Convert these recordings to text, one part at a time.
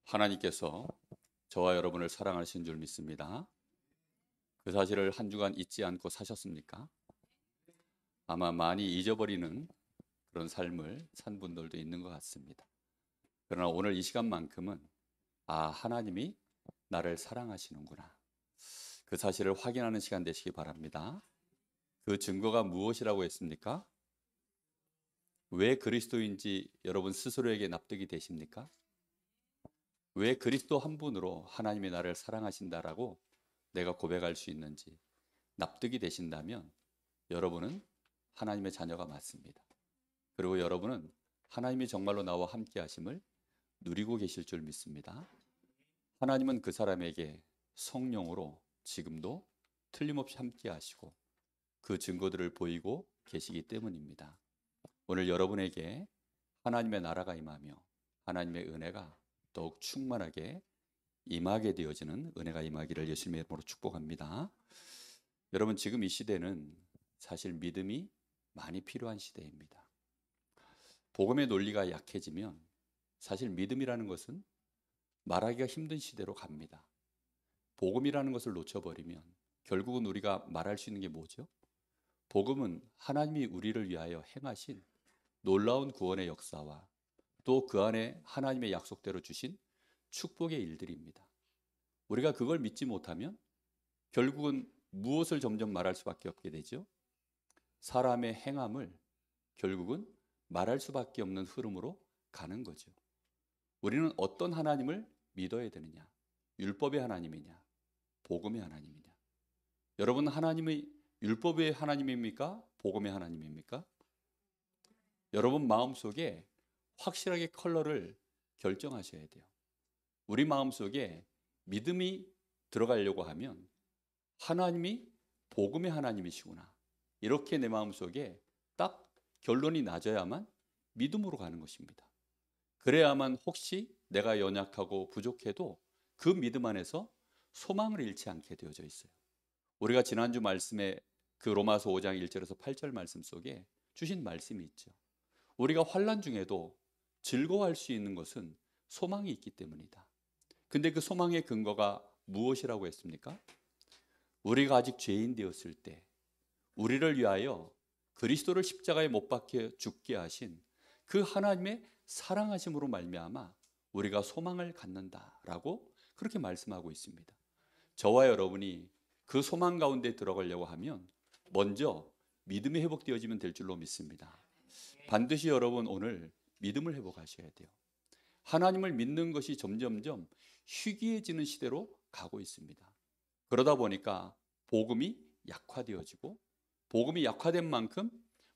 하나님께서 저와 여러분을 사랑하신 줄 믿습니다. 그 사실을 한 주간 잊지 않고 사셨습니까? 아마 많이 잊어버리는 그런 삶을 산 분들도 있는 것 같습니다. 그러나 오늘 이 시간만큼은 하나님이 나를 사랑하시는구나. 그 사실을 확인하는 시간 되시기 바랍니다. 그 증거가 무엇이라고 했습니까? 왜 그리스도인지 여러분 스스로에게 납득이 되십니까? 왜 그리스도 한 분으로 하나님이 나를 사랑하신다라고 내가 고백할 수 있는지 납득이 되신다면 여러분은 하나님의 자녀가 맞습니다. 그리고 여러분은 하나님이 정말로 나와 함께 하심을 누리고 계실 줄 믿습니다. 하나님은 그 사람에게 성령으로 지금도 틀림없이 함께 하시고 그 증거들을 보이고 계시기 때문입니다. 오늘 여러분에게 하나님의 나라가 임하며 하나님의 은혜가 더욱 충만하게 임하게 되어지는 은혜가 임하기를 예수님의 이름으로 축복합니다. 여러분, 지금 이 시대는 사실 믿음이 많이 필요한 시대입니다. 복음의 논리가 약해지면 사실 믿음이라는 것은 말하기가 힘든 시대로 갑니다. 복음이라는 것을 놓쳐버리면 결국은 우리가 말할 수 있는 게 뭐죠? 복음은 하나님이 우리를 위하여 행하신 놀라운 구원의 역사와 또 그 안에 하나님의 약속대로 주신 축복의 일들입니다. 우리가 그걸 믿지 못하면 결국은 무엇을 점점 말할 수밖에 없게 되죠? 사람의 행함을 결국은 말할 수밖에 없는 흐름으로 가는 거죠. 우리는 어떤 하나님을 믿어야 되느냐? 율법의 하나님이냐? 복음의 하나님이냐? 여러분, 하나님의 율법의 하나님입니까? 복음의 하나님입니까? 여러분 마음속에 확실하게 컬러를 결정하셔야 돼요. 우리 마음속에 믿음이 들어가려고 하면 하나님이 복음의 하나님이시구나. 이렇게 내 마음속에 딱 결론이 나져야만 믿음으로 가는 것입니다. 그래야만 혹시 내가 연약하고 부족해도 그 믿음 안에서 소망을 잃지 않게 되어져 있어요. 우리가 지난주 말씀에 그 로마서 5장 1절에서 8절 말씀 속에 주신 말씀이 있죠. 우리가 환난 중에도 즐거워할 수 있는 것은 소망이 있기 때문이다. 근데 그 소망의 근거가 무엇이라고 했습니까? 우리가 아직 죄인 되었을 때 우리를 위하여 그리스도를 십자가에 못 박혀 죽게 하신 그 하나님의 사랑하심으로 말미암아 우리가 소망을 갖는다라고 그렇게 말씀하고 있습니다. 저와 여러분이 그 소망 가운데 들어가려고 하면 먼저 믿음이 회복되어지면 될 줄로 믿습니다. 반드시 여러분 오늘 믿음을 회복하셔야 돼요. 하나님을 믿는 것이 점점점 희귀해지는 시대로 가고 있습니다. 그러다 보니까 복음이 약화되어지고 복음이 약화된 만큼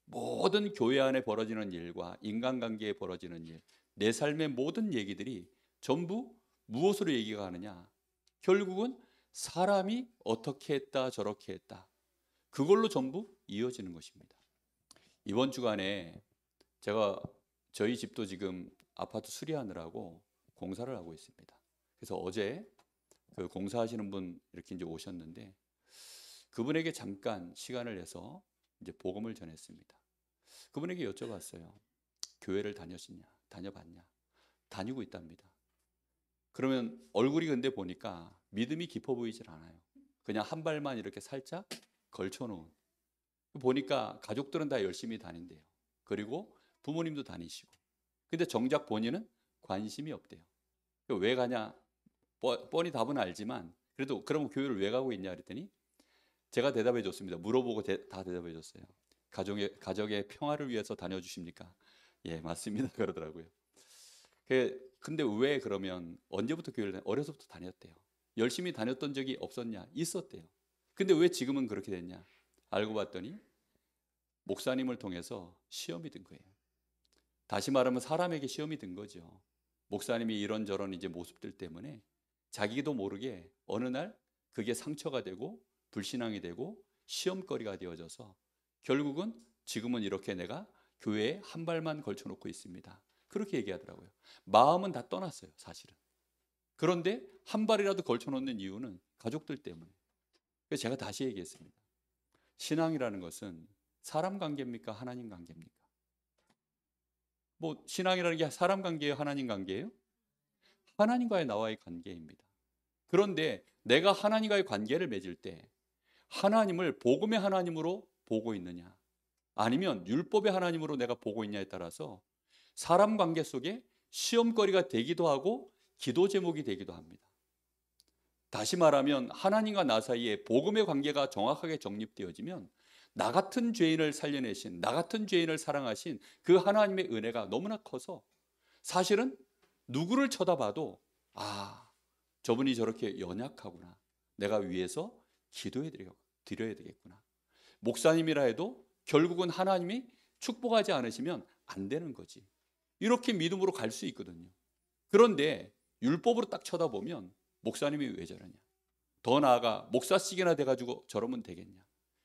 모든 교회 안에 벌어지는 일과 인간관계에 벌어지는 일, 내 삶의 모든 얘기들이 전부 무엇으로 얘기가 가느냐? 결국은 사람이 어떻게 했다 저렇게 했다. 그걸로 전부 이어지는 것입니다. 이번 주간에 제가 저희 집도 지금 아파트 수리하느라고 공사를 하고 있습니다. 그래서 어제 그 공사하시는 분 이렇게 이제 오셨는데 그분에게 잠깐 시간을 내서 이제 복음을 전했습니다. 그분에게 여쭤봤어요. 교회를 다녀봤냐? 다니고 있답니다. 그러면 얼굴이 근데 보니까 믿음이 깊어 보이질 않아요. 그냥 한 발만 이렇게 살짝 걸쳐놓은. 보니까 가족들은 다 열심히 다닌대요. 그리고 부모님도 다니시고. 근데 정작 본인은 관심이 없대요. 왜 가냐? 뻔히 답은 알지만 그래도 그럼 교회를 왜 가고 있냐 그랬더니 제가 대답해 줬습니다. 물어보고 다 대답해 줬어요. 가족의 평화를 위해서 다녀주십니까? 예, 맞습니다. 그러더라고요. 근데 왜 그러면 언제부터 교회를 어려서부터 다녔대요. 열심히 다녔던 적이 없었냐? 있었대요. 근데 왜 지금은 그렇게 됐냐? 알고 봤더니 목사님을 통해서 시험이 든 거예요. 다시 말하면 사람에게 시험이 든 거죠. 목사님이 이런저런 이제 모습들 때문에 자기도 모르게 어느 날 그게 상처가 되고 불신앙이 되고 시험거리가 되어져서 결국은 지금은 이렇게 내가 교회에 한 발만 걸쳐놓고 있습니다. 그렇게 얘기하더라고요. 마음은 다 떠났어요, 사실은. 그런데 한 발이라도 걸쳐놓는 이유는 가족들 때문에. 그래서 제가 다시 얘기했습니다. 신앙이라는 것은 사람 관계입니까? 하나님 관계입니까? 뭐 신앙이라는 게 사람 관계예요? 하나님 관계예요? 하나님과의 나와의 관계입니다. 그런데 내가 하나님과의 관계를 맺을 때 하나님을 복음의 하나님으로 보고 있느냐, 아니면 율법의 하나님으로 내가 보고 있냐에 따라서 사람 관계 속에 시험거리가 되기도 하고 기도 제목이 되기도 합니다. 다시 말하면 하나님과 나 사이에 복음의 관계가 정확하게 정립되어지면 나 같은 죄인을 살려내신, 나 같은 죄인을 사랑하신 그 하나님의 은혜가 너무나 커서 사실은 누구를 쳐다봐도 저분이 저렇게 연약하구나, 내가 위해서 기도해 드려야 되겠구나. 목사님이라 해도 결국은 하나님이 축복하지 않으시면 안 되는 거지, 이렇게 믿음으로 갈 수 있거든요. 그런데 율법으로 딱 쳐다보면 목사님이 왜 저러냐, 더 나아가 목사식이나 돼가지고 저러면 되겠냐,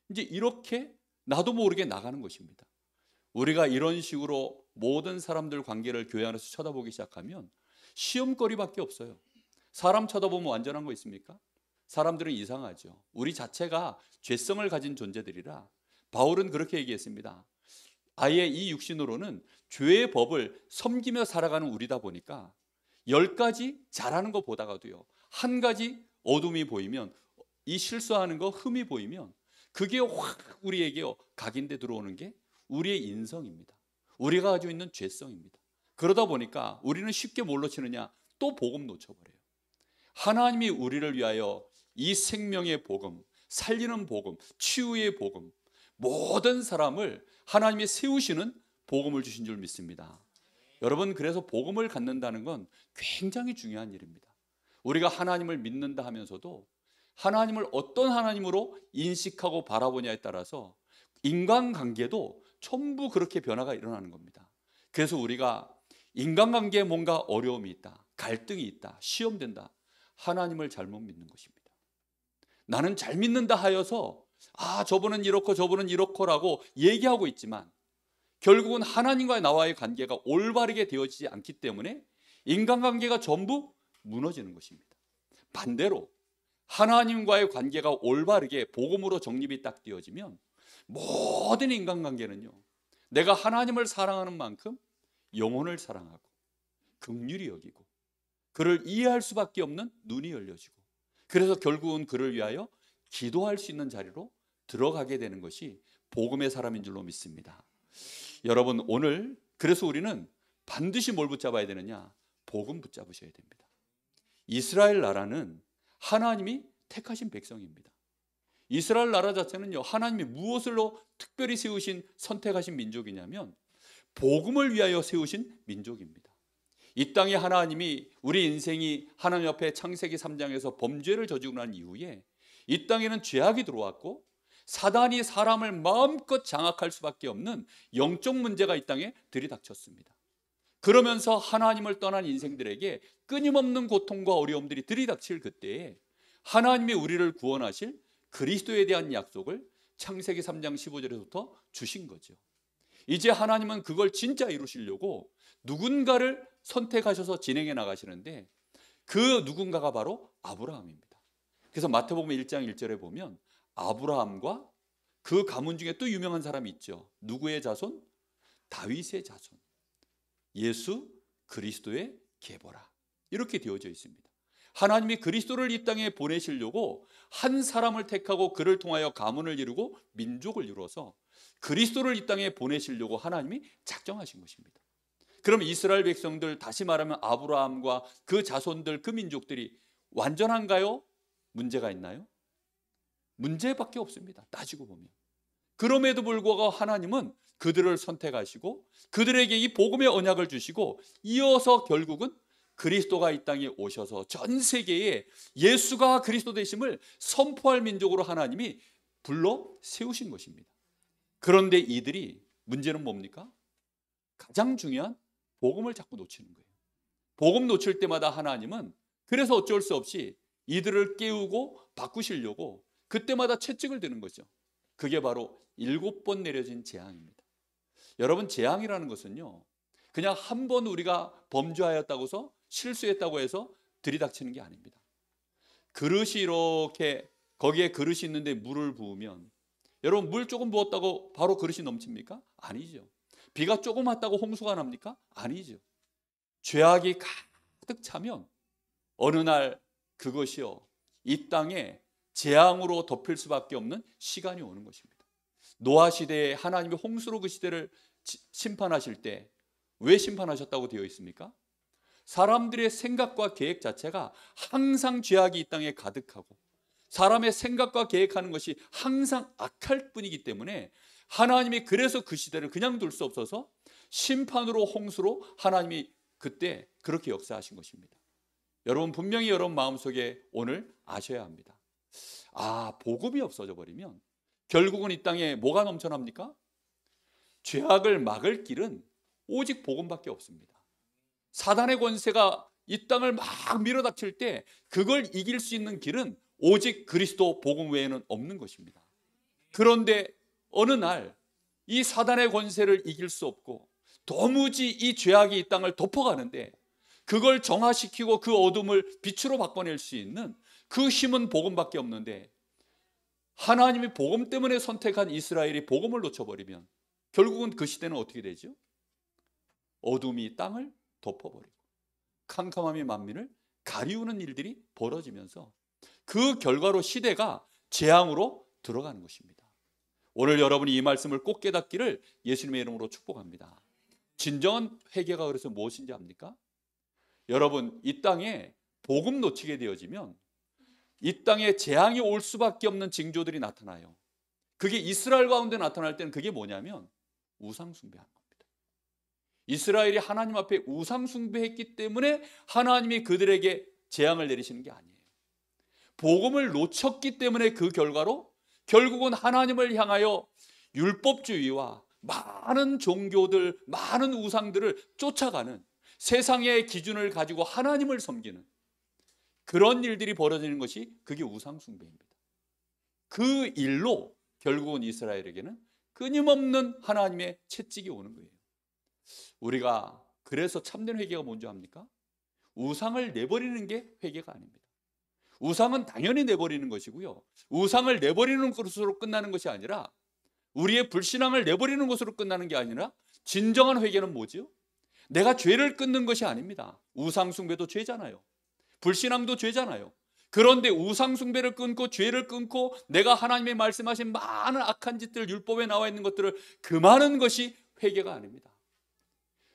이제 이렇게 나도 모르게 나가는 것입니다. 우리가 이런 식으로 모든 사람들 관계를 교회 안에서 쳐다보기 시작하면 시험거리밖에 없어요. 사람 쳐다보면 완전한 거 있습니까? 사람들은 이상하죠. 우리 자체가 죄성을 가진 존재들이라 바울은 그렇게 얘기했습니다. 아예 이 육신으로는 죄의 법을 섬기며 살아가는 우리다 보니까 10가지 잘하는 거 보다가도요, 한 가지 어둠이 보이면, 이 실수하는 거 흠이 보이면 그게 확 우리에게 각인돼 들어오는 게 우리의 인성입니다. 우리가 가지고 있는 죄성입니다. 그러다 보니까 우리는 쉽게 뭘로 치느냐, 또 복음 놓쳐버려요. 하나님이 우리를 위하여 이 생명의 복음, 살리는 복음, 치유의 복음, 모든 사람을 하나님이 세우시는 복음을 주신 줄 믿습니다. 여러분, 그래서 복음을 갖는다는 건 굉장히 중요한 일입니다. 우리가 하나님을 믿는다 하면서도 하나님을 어떤 하나님으로 인식하고 바라보냐에 따라서 인간관계도 전부 그렇게 변화가 일어나는 겁니다. 그래서 우리가 인간관계에 뭔가 어려움이 있다, 갈등이 있다, 시험된다, 하나님을 잘못 믿는 것입니다. 나는 잘 믿는다 하여서 저분은 이렇고 저분은 이렇고라고 얘기하고 있지만 결국은 하나님과 나와의 관계가 올바르게 되어지지 않기 때문에 인간관계가 전부 무너지는 것입니다. 반대로 하나님과의 관계가 올바르게 복음으로 정립이 딱 되어지면 모든 인간관계는요, 내가 하나님을 사랑하는 만큼 영혼을 사랑하고 긍휼히 여기고 그를 이해할 수밖에 없는 눈이 열려지고, 그래서 결국은 그를 위하여 기도할 수 있는 자리로 들어가게 되는 것이 복음의 사람인 줄로 믿습니다. 여러분, 오늘 그래서 우리는 반드시 뭘 붙잡아야 되느냐, 복음 붙잡으셔야 됩니다. 이스라엘 나라는 하나님이 택하신 백성입니다. 이스라엘 나라 자체는요, 하나님이 무엇을로 특별히 세우신, 선택하신 민족이냐면 복음을 위하여 세우신 민족입니다. 이 땅에 하나님이 우리 인생이 하나님 앞에 창세기 3장에서 범죄를 저지르고 난 이후에 이 땅에는 죄악이 들어왔고 사단이 사람을 마음껏 장악할 수밖에 없는 영적 문제가 이 땅에 들이닥쳤습니다. 그러면서 하나님을 떠난 인생들에게 끊임없는 고통과 어려움들이 들이닥칠 그때에 하나님이 우리를 구원하실 그리스도에 대한 약속을 창세기 3장 15절에서부터 주신 거죠. 이제 하나님은 그걸 진짜 이루시려고 누군가를 선택하셔서 진행해 나가시는데 그 누군가가 바로 아브라함입니다. 그래서 마태복음 1장 1절에 보면 아브라함과 그 가문 중에 또 유명한 사람이 있죠. 누구의 자손? 다윗의 자손, 예수 그리스도의 계보라, 이렇게 되어져 있습니다. 하나님이 그리스도를 이 땅에 보내시려고 한 사람을 택하고 그를 통하여 가문을 이루고 민족을 이루어서 그리스도를 이 땅에 보내시려고 하나님이 작정하신 것입니다. 그럼 이스라엘 백성들, 다시 말하면 아브라함과 그 자손들, 그 민족들이 완전한가요? 문제가 있나요? 문제밖에 없습니다. 따지고 보면. 그럼에도 불구하고 하나님은 그들을 선택하시고 그들에게 이 복음의 언약을 주시고 이어서 결국은 그리스도가 이 땅에 오셔서 전 세계에 예수가 그리스도 되심을 선포할 민족으로 하나님이 불러 세우신 것입니다. 그런데 이들이, 문제는 뭡니까? 가장 중요한 복음을 자꾸 놓치는 거예요. 복음 놓칠 때마다 하나님은 그래서 어쩔 수 없이 이들을 깨우고 바꾸시려고 그때마다 채찍을 드는 거죠. 그게 바로 7번 내려진 재앙입니다. 여러분, 재앙이라는 것은요, 그냥 한 번 우리가 범죄하였다고 해서, 실수했다고 해서 들이닥치는 게 아닙니다. 그릇이 이렇게, 거기에 그릇이 있는데 물을 부으면, 여러분, 물 조금 부었다고 바로 그릇이 넘칩니까? 아니죠. 비가 조금 왔다고 홍수가 납니까? 아니죠. 죄악이 가득 차면 어느 날 그것이요, 이 땅에 재앙으로 덮일 수밖에 없는 시간이 오는 것입니다. 노아 시대에 하나님이 홍수로 그 시대를 심판하실 때 왜 심판하셨다고 되어 있습니까? 사람들의 생각과 계획 자체가 항상 죄악이 이 땅에 가득하고 사람의 생각과 계획하는 것이 항상 악할 뿐이기 때문에 하나님이 그래서 그 시대를 그냥 둘 수 없어서 심판으로 홍수로 하나님이 그때 그렇게 역사하신 것입니다. 여러분 분명히 여러분 마음속에 오늘 아셔야 합니다. 복음이 없어져 버리면 결국은 이 땅에 뭐가 넘쳐납니까? 죄악을 막을 길은 오직 복음밖에 없습니다. 사단의 권세가 이 땅을 막 밀어닥칠 때 그걸 이길 수 있는 길은 오직 그리스도 복음 외에는 없는 것입니다. 그런데 어느 날 이 사단의 권세를 이길 수 없고 도무지 이 죄악이 이 땅을 덮어가는데 그걸 정화시키고 그 어둠을 빛으로 바꿔낼 수 있는 그 힘은 복음밖에 없는데 하나님이 복음 때문에 선택한 이스라엘이 복음을 놓쳐버리면 결국은 그 시대는 어떻게 되죠? 어둠이 땅을 덮어버리고 캄캄함이 만민을 가리우는 일들이 벌어지면서 그 결과로 시대가 재앙으로 들어가는 것입니다. 오늘 여러분이 이 말씀을 꼭 깨닫기를 예수님의 이름으로 축복합니다. 진정한 회개가 그래서 무엇인지 압니까? 여러분 이 땅에 복음 놓치게 되어지면 이 땅에 재앙이 올 수밖에 없는 징조들이 나타나요. 그게 이스라엘 가운데 나타날 때는 그게 뭐냐면 우상 숭배하는 겁니다. 이스라엘이 하나님 앞에 우상 숭배했기 때문에 하나님이 그들에게 재앙을 내리시는 게 아니에요. 복음을 놓쳤기 때문에 그 결과로 결국은 하나님을 향하여 율법주의와 많은 종교들, 많은 우상들을 쫓아가는 세상의 기준을 가지고 하나님을 섬기는 그런 일들이 벌어지는 것이 그게 우상 숭배입니다. 그 일로 결국은 이스라엘에게는 끊임없는 하나님의 채찍이 오는 거예요. 우리가 그래서 참된 회개가 뭔지 압니까? 우상을 내버리는 게 회개가 아닙니다. 우상은 당연히 내버리는 것이고요. 우상을 내버리는 것으로 끝나는 것이 아니라 우리의 불신앙을 내버리는 것으로 끝나는 게 아니라 진정한 회개는 뭐죠? 내가 죄를 끊는 것이 아닙니다. 우상 숭배도 죄잖아요. 불신앙도 죄잖아요. 그런데 우상 숭배를 끊고 죄를 끊고 내가 하나님의 말씀하신 많은 악한 짓들 율법에 나와 있는 것들을 금하는 것이 회개가 아닙니다.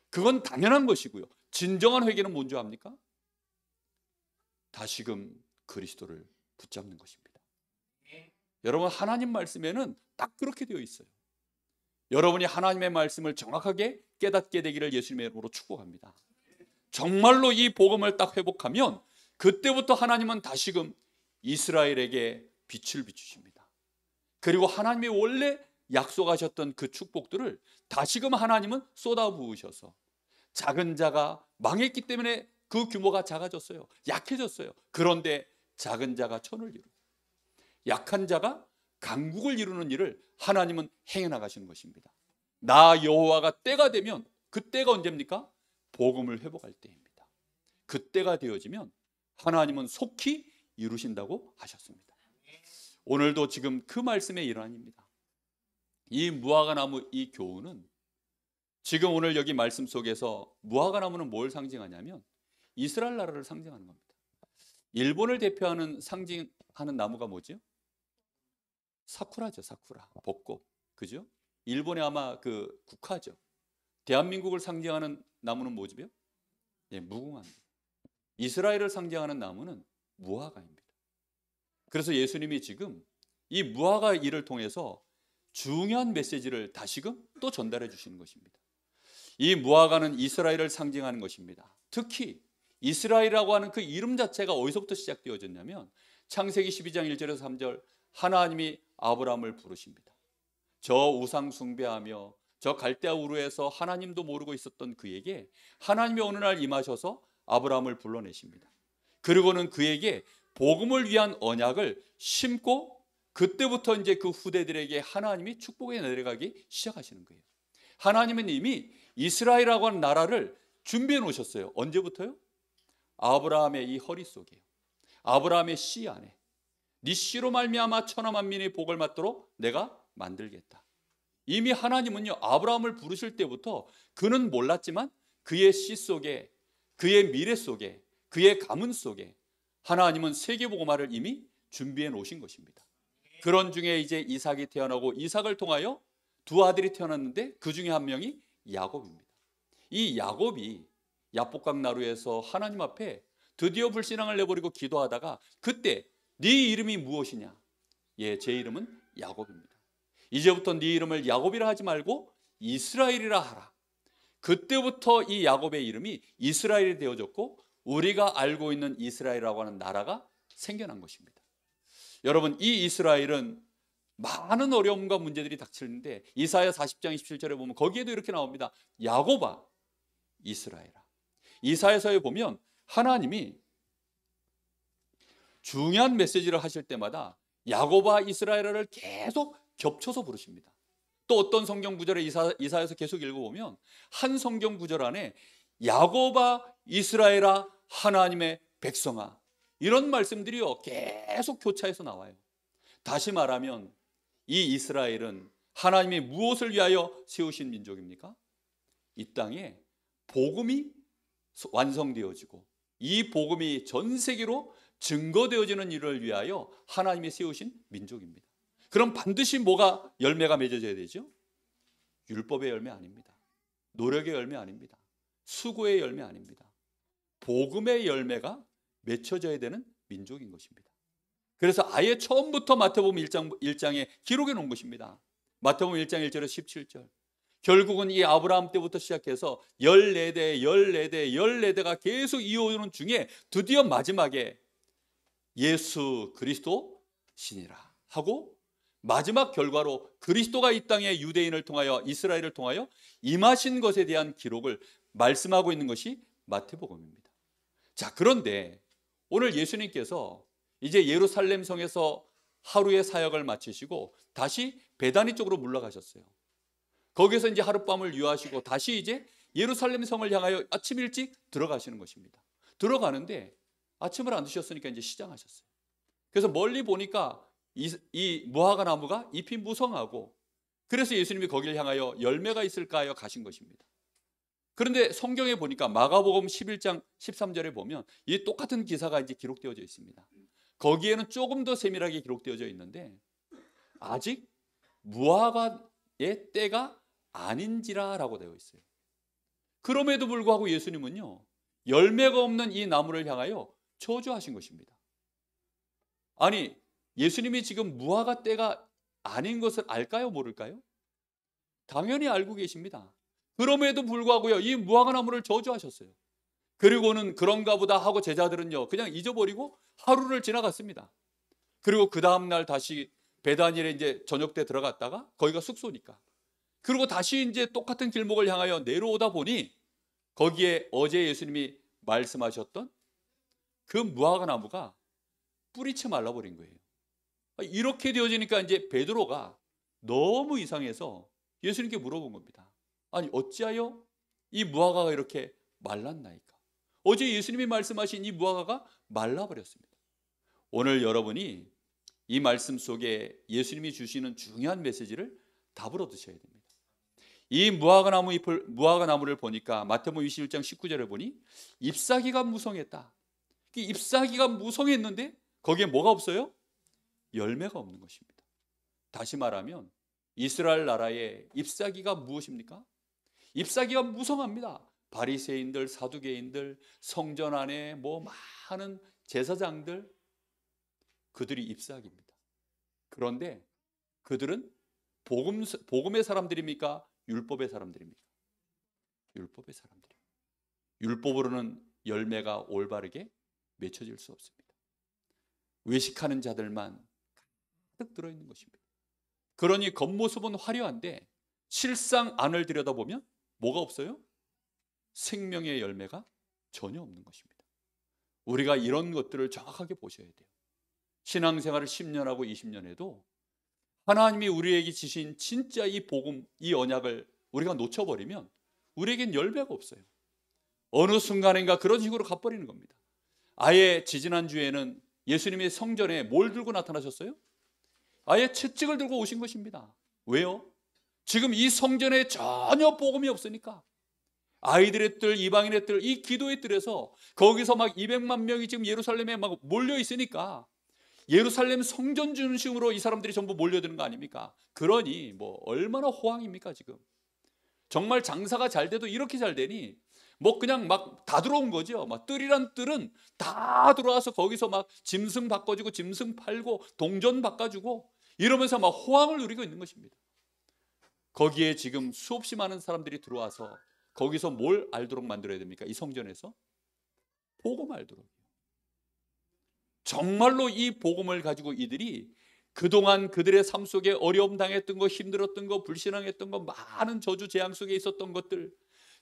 그건 당연한 것이고요. 진정한 회개는 뭔지 압니까? 다시금 그리스도를 붙잡는 것입니다. 여러분 하나님 말씀에는 딱 그렇게 되어 있어요. 여러분이 하나님의 말씀을 정확하게 깨닫게 되기를 예수님의 이름으로 축복합니다. 정말로 이 복음을 딱 회복하면 그때부터 하나님은 다시금 이스라엘에게 빛을 비추십니다. 그리고 하나님이 원래 약속하셨던 그 축복들을 다시금 하나님은 쏟아부으셔서 작은 자가 망했기 때문에 그 규모가 작아졌어요. 약해졌어요. 그런데 작은 자가 천을 이루고 약한 자가 강국을 이루는 일을 하나님은 행해 나가시는 것입니다. 나 여호와가 때가 되면 그 때가 언제입니까? 복음을 회복할 때입니다. 그 때가 되어지면 하나님은 속히 이루신다고 하셨습니다. 오늘도 지금 그 말씀의 일환입니다. 이 무화과나무 이 교훈은 지금 오늘 여기 말씀 속에서 무화과나무는 뭘 상징하냐면 이스라엘 나라를 상징하는 겁니다. 일본을 대표하는 상징하는 나무가 뭐죠? 사쿠라죠. 사쿠라, 벚꽃. 그죠? 일본의 아마 그 국화죠. 대한민국을 상징하는 나무는 뭐죠? 무궁화입니다. 이스라엘을 상징하는 나무는 무화과입니다. 그래서 예수님이 지금 이 무화과 일을 통해서 중요한 메시지를 다시금 또 전달해 주시는 것입니다. 이 무화과는 이스라엘을 상징하는 것입니다. 특히 이스라엘이라고 하는 그 이름 자체가 어디서부터 시작되어졌냐면 창세기 12장 1절에서 3절 하나님이 아브라함을 부르십니다. 저 우상 숭배하며 저 갈대아 우르에서 하나님도 모르고 있었던 그에게 하나님이 어느 날 임하셔서 아브라함을 불러내십니다. 그리고는 그에게 복음을 위한 언약을 심고 그때부터 이제 그 후대들에게 하나님이 축복에 내려가기 시작하시는 거예요. 하나님은 이미 이스라엘이라고 하는 나라를 준비해 놓으셨어요. 언제부터요? 아브라함의 이 허리 속에, 아브라함의 씨 안에 네 씨로 말미암아 천하 만민의 복을 받도록 내가 만들겠다. 이미 하나님은요 아브라함을 부르실 때부터 그는 몰랐지만 그의 씨 속에, 그의 미래 속에, 그의 가문 속에 하나님은 세계복음화를 이미 준비해 놓으신 것입니다. 그런 중에 이제 이삭이 태어나고 이삭을 통하여 두 아들이 태어났는데 그 중에 한 명이 야곱입니다. 이 야곱이 야복강 나루에서 하나님 앞에 드디어 불신앙을 내버리고 기도하다가 그때 네 이름이 무엇이냐? 예, 제 이름은 야곱입니다. 이제부터 네 이름을 야곱이라 하지 말고 이스라엘이라 하라. 그때부터 이 야곱의 이름이 이스라엘이 되어졌고 우리가 알고 있는 이스라엘이라고 하는 나라가 생겨난 것입니다. 여러분, 이 이스라엘은 많은 어려움과 문제들이 닥치는데 이사야 40장 27절에 보면 거기에도 이렇게 나옵니다. 야곱아 이스라엘아. 이사야서에 보면 하나님이 중요한 메시지를 하실 때마다 야곱아 이스라엘을 계속 겹쳐서 부르십니다. 또 어떤 성경 구절에 이사야서 계속 읽어보면 한 성경 구절 안에 야곱아 이스라엘아 하나님의 백성아 이런 말씀들이요 계속 교차해서 나와요. 다시 말하면 이 이스라엘은 하나님이 무엇을 위하여 세우신 민족입니까? 이 땅에 복음이 완성되어지고 이 복음이 전 세계로 증거되어지는 일을 위하여 하나님이 세우신 민족입니다. 그럼 반드시 뭐가 열매가 맺어져야 되죠? 율법의 열매 아닙니다. 노력의 열매 아닙니다. 수고의 열매 아닙니다. 복음의 열매가 맺혀져야 되는 민족인 것입니다. 그래서 아예 처음부터 마태복음 1장에 기록해 놓은 것입니다. 마태복음 1장 1절에서 17절. 결국은 이 아브라함 때부터 시작해서 14대, 14대, 14대가 계속 이어오는 중에 드디어 마지막에 예수 그리스도 신이라 하고 마지막 결과로 그리스도가 이 땅에 유대인을 통하여 이스라엘을 통하여 임하신 것에 대한 기록을 말씀하고 있는 것이 마태복음입니다. 자, 그런데 오늘 예수님께서 이제 예루살렘 성에서 하루의 사역을 마치시고 다시 베다니 쪽으로 물러가셨어요. 거기서 이제 하룻밤을 유하시고 다시 이제 예루살렘 성을 향하여 아침 일찍 들어가시는 것입니다. 들어가는데 아침을 안 드셨으니까 이제 시장하셨어요. 그래서 멀리 보니까 이 무화과 나무가 잎이 무성하고 그래서 예수님이 거기를 향하여 열매가 있을까 하여 가신 것입니다. 그런데 성경에 보니까 마가복음 11장 13절에 보면 이 똑같은 기사가 이제 기록되어져 있습니다. 거기에는 조금 더 세밀하게 기록되어져 있는데 아직 무화과의 때가 아닌지라 라고 되어 있어요. 그럼에도 불구하고 예수님은요 열매가 없는 이 나무를 향하여 저주하신 것입니다. 아니 예수님이 지금 무화과 때가 아닌 것을 알까요 모를까요? 당연히 알고 계십니다. 그럼에도 불구하고요 이 무화과 나무를 저주하셨어요. 그리고는 그런가 보다 하고 제자들은요 그냥 잊어버리고 하루를 지나갔습니다. 그리고 그 다음날 다시 베다니엘에 이제 저녁 때 들어갔다가 거기가 숙소니까 그리고 다시 이제 똑같은 길목을 향하여 내려오다 보니 거기에 어제 예수님이 말씀하셨던 그 무화과 나무가 뿌리채 말라버린 거예요. 이렇게 되어지니까 이제 베드로가 너무 이상해서 예수님께 물어본 겁니다. 아니 어찌하여 이 무화과가 이렇게 말랐나이까? 어제 예수님이 말씀하신 이 무화과가 말라버렸습니다. 오늘 여러분이 이 말씀 속에 예수님이 주시는 중요한 메시지를 답으로 드셔야 됩니다. 이 무화과 나무를 보니까 마태복음 21장 19절에 보니 잎사귀가 무성했다. 잎사귀가 무성했는데 거기에 뭐가 없어요? 열매가 없는 것입니다. 다시 말하면 이스라엘 나라의 잎사귀가 무엇입니까? 잎사귀가 무성합니다. 바리새인들, 사두개인들, 성전 안에 뭐 많은 제사장들 그들이 잎사귀입니다. 그런데 그들은 복음의 사람들입니까? 율법의 사람들입니까? 율법의 사람들입니다. 율법으로는 열매가 올바르게 맺혀질 수 없습니다. 외식하는 자들만 가득 들어있는 것입니다. 그러니 겉모습은 화려한데 실상 안을 들여다보면 뭐가 없어요? 생명의 열매가 전혀 없는 것입니다. 우리가 이런 것들을 정확하게 보셔야 돼요. 신앙생활을 10년하고 20년 해도 하나님이 우리에게 주신 진짜 이 복음, 이 언약을 우리가 놓쳐버리면 우리에겐 열매가 없어요. 어느 순간인가 그런 식으로 가버리는 겁니다. 아예 지지난주에는 예수님이 성전에 뭘 들고 나타나셨어요? 아예 채찍을 들고 오신 것입니다. 왜요? 지금 이 성전에 전혀 복음이 없으니까 아이들의 뜰, 이방인의 뜰, 이 기도의 뜰에서 거기서 막 200만 명이 지금 예루살렘에 막 몰려 있으니까 예루살렘 성전 중심으로 이 사람들이 전부 몰려드는 거 아닙니까? 그러니 뭐 얼마나 호황입니까 지금? 정말 장사가 잘 돼도 이렇게 잘 되니 뭐 그냥 막 다 들어온 거죠. 막 뜰이란 뜰은 다 들어와서 거기서 막 짐승 바꿔주고 짐승 팔고 동전 바꿔주고 이러면서 막 호황을 누리고 있는 것입니다. 거기에 지금 수없이 많은 사람들이 들어와서 거기서 뭘 알도록 만들어야 됩니까? 이 성전에서 복음 알도록. 정말로 이 복음을 가지고 이들이 그동안 그들의 삶 속에 어려움 당했던 거, 힘들었던 거, 불신앙했던 거, 많은 저주 재앙 속에 있었던 것들,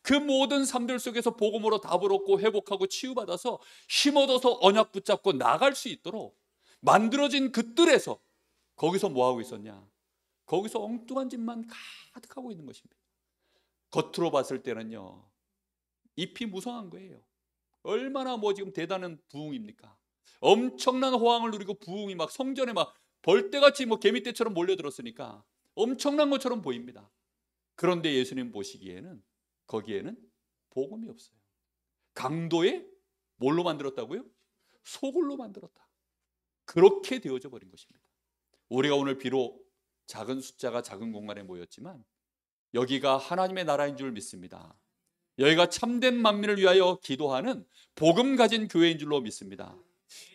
그 모든 삶들 속에서 복음으로 답을 얻고 회복하고 치유받아서 힘 얻어서 언약 붙잡고 나갈 수 있도록 만들어진 그 뜰에서 거기서 뭐하고 있었냐? 거기서 엉뚱한 짓만 가득하고 있는 것입니다. 겉으로 봤을 때는요, 잎이 무성한 거예요. 얼마나 뭐 지금 대단한 부흥입니까? 엄청난 호황을 누리고 부흥이 막 성전에 막 벌떼같이 뭐 개미떼처럼 몰려들었으니까 엄청난 것처럼 보입니다. 그런데 예수님 보시기에는 거기에는 복음이 없어요. 강도에 뭘로 만들었다고요? 소굴로 만들었다. 그렇게 되어져 버린 것입니다. 우리가 오늘 비록 작은 숫자가 작은 공간에 모였지만 여기가 하나님의 나라인 줄 믿습니다. 여기가 참된 만민을 위하여 기도하는 복음 가진 교회인 줄로 믿습니다.